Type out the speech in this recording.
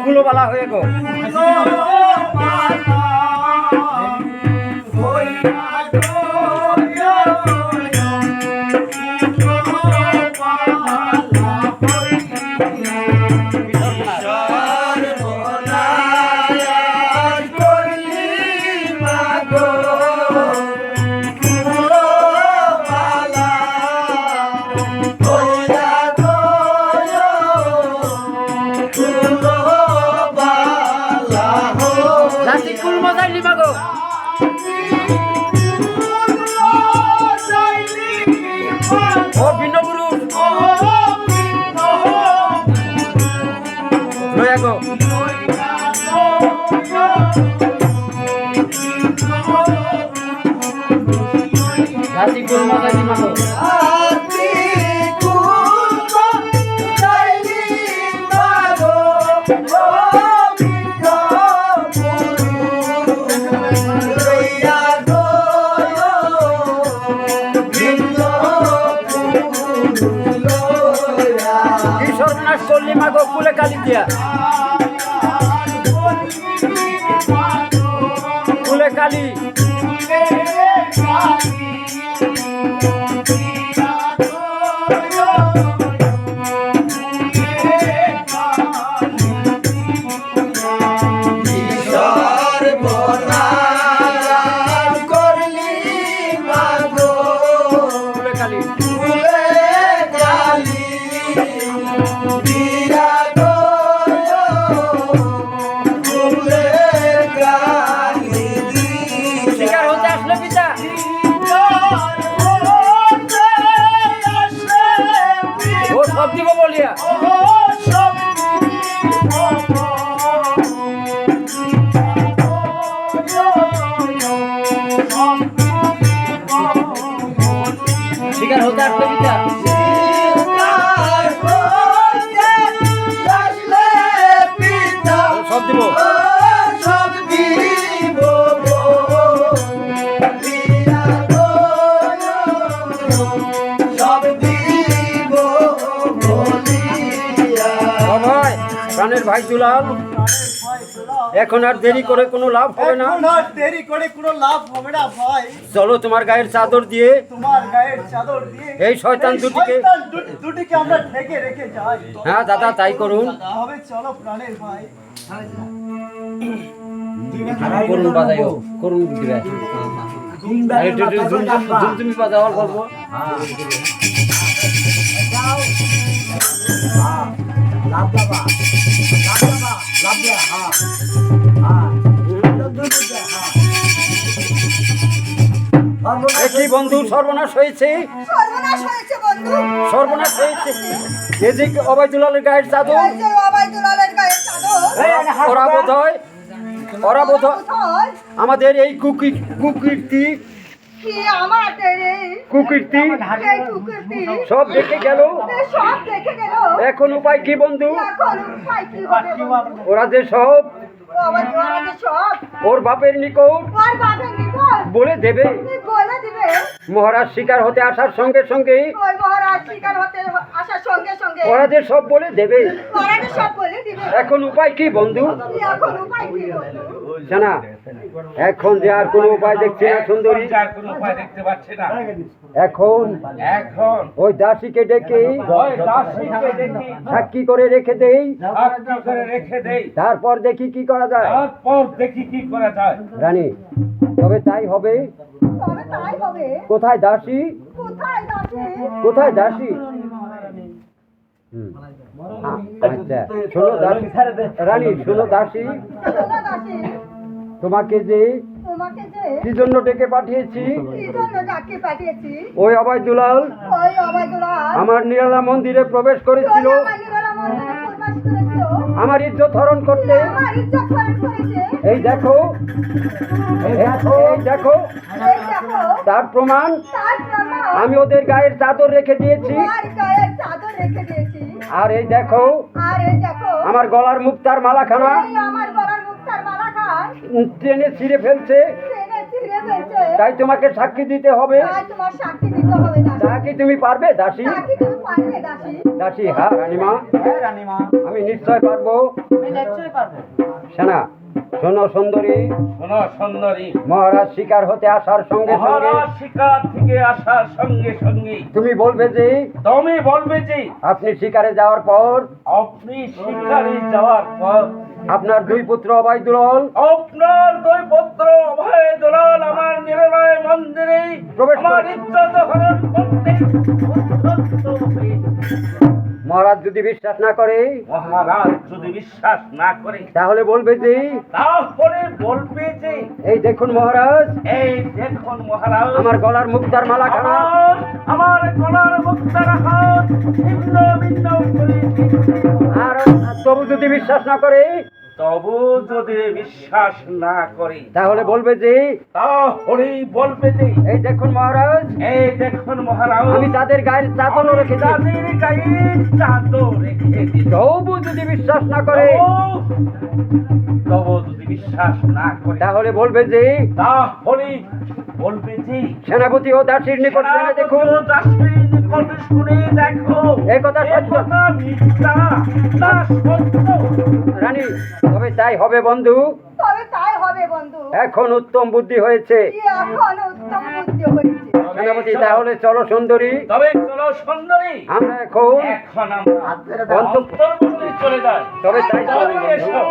কুলোবালা হয়ে গো জাতি কুলমা জাতি মাগো সর্বনাশ করলি মাগো কুলে কালি দিয়া কুলে কালি শিকার হতে আসলে পিতা সব দিব প্রাণের ভাই দুলাল এখন আর দেরি করে কোনো লাভ হবে না দেরি করে কোনো লাভ হবে না ভাই চলো তোমার গায়ের চাদর দিয়ে এই শয়তান দুটিকে আমরা ঢেকে রেখে যাই হ্যাঁ দাদা তাই করুন হবে চলো প্রাণের ভাই করুন বাজাইও করুন দিবে তুমি বাজাওয়ার বলবো কি বন্ধু সর্বনাশ হয়েছে সর্বনাশ হয়েছে এই যে অবাইদুলালের গায়ের চাদর ওরা বোধ হয় আমাদের এই কুকীর্তি সব দেখে গেল এখন উপায় কি বন্ধু ওরা যে সব ওর বাপের নিকট বলে দেবে মহারাজ শিকার হতে আসার সঙ্গে সঙ্গে ওরা যে সব বলে দেবে এখন উপায় কি বন্ধু জানা এখন যে আর কোনো উপায় দেখছে না সুন্দরী এখন ওই দাসীকে ডেকে সাক্ষী করে রেখে দেই তারপর দেখি কি করা যায় রানী তবে তাই হবে কোথায় দাসী কোথায় দাসী আচ্ছা শোনো দাসী রানী শোনো দাসী তোমাকে যে কি জন্য ডেকে পাঠিয়েছি ওই অবাইদুলাল আমার নিরালা মন্দিরে প্রবেশ করেছিল আমার ইজ্জত হরণ করতে এই দেখো দেখো তার প্রমাণ আমি ওদের গায়ের চাদর রেখে দিয়েছি আর এই দেখো আমার গলার মুক্তার মালাখানা ট্রেনে ছিঁড়ে ফেলছে ফেলছে তাই তোমাকে সাক্ষী দিতে হবে। তাই তোমার সাক্ষী দিতে হবে দাসী তা কি তুমি পারবে দাসী? তা কি তুমি পারবে দাসী দাসী, হ্যাঁ রানীমা, হ্যাঁ রানীমা, আমি নিশ্চয় পারবো। আমি নিশ্চয়ই পারবো। সেনা, শোনো সুন্দরী, শোনো সুন্দরী, মহারাজ শিকার হতে আসার সঙ্গে সঙ্গে মহারাজ শিকার থেকে আসার সঙ্গে সঙ্গে তুমি বলবে যে তুমি বলবে যে আপনি শিকারে যাওয়ার পর আপনি শিকারে যাওয়ার পর আপনার দুই পুত্র অবাইদুল আপনার দুই পুত্র অভয় দুলাল আমার নিরলয় মন্দিরে প্রবেশ করে। আমার ইজ্জত হরণ করতে উদ্ধত হয়েছে। মহারাজ যদি বিশ্বাস না করে মহারাজ যদি বিশ্বাস না করে তাহলে বলবে যে তারপরে বলবে যে এই দেখুন মহারাজ, এই দেখুন মহারাজ, আমার গলার মুক্তার মালাখানা আমার গলার মুক্তার হাত ভিন্ন ভিন্ন করে দিচ্ছে। আর তবু যদি বিশ্বাস না করে তবু যদি বিশ্বাস না করে তাহলে বলবে যে তাহলেই বলবে যে এই দেখুন মহারাজ, এই দেখুন মহারাজ, আমি তাদের গায়ের চাদরও রেখেছি। তাদের গায়ে চাদর রেখে দিয়েছি। তবু যদি বিশ্বাস না করে তবু যদি বিশ্বাস না করে তাহলে বলবে যে তাহলেই বলবে যে সেনাপতি ও দাসীর নিকট জেনে দেখুন দাসীর নিকটে শুনে দেখো এই কথা সত্য। কথা মিথ্যা না সত্য। রানী, তবে তাই হবে বন্ধু। তবে তাই হবে বন্ধু এখন উত্তম বুদ্ধি হয়েছে। কি এখন উত্তম বুদ্ধি হয়েছে সেনাপতি, তাহলে চলো সুন্দরী, তবে চলো সুন্দরী, আমরা এখন এখন আমরা অন্তঃ অন্তর্বর্তী চলে যাই। তবে তাই চলো তবে বন্ধু। এসো।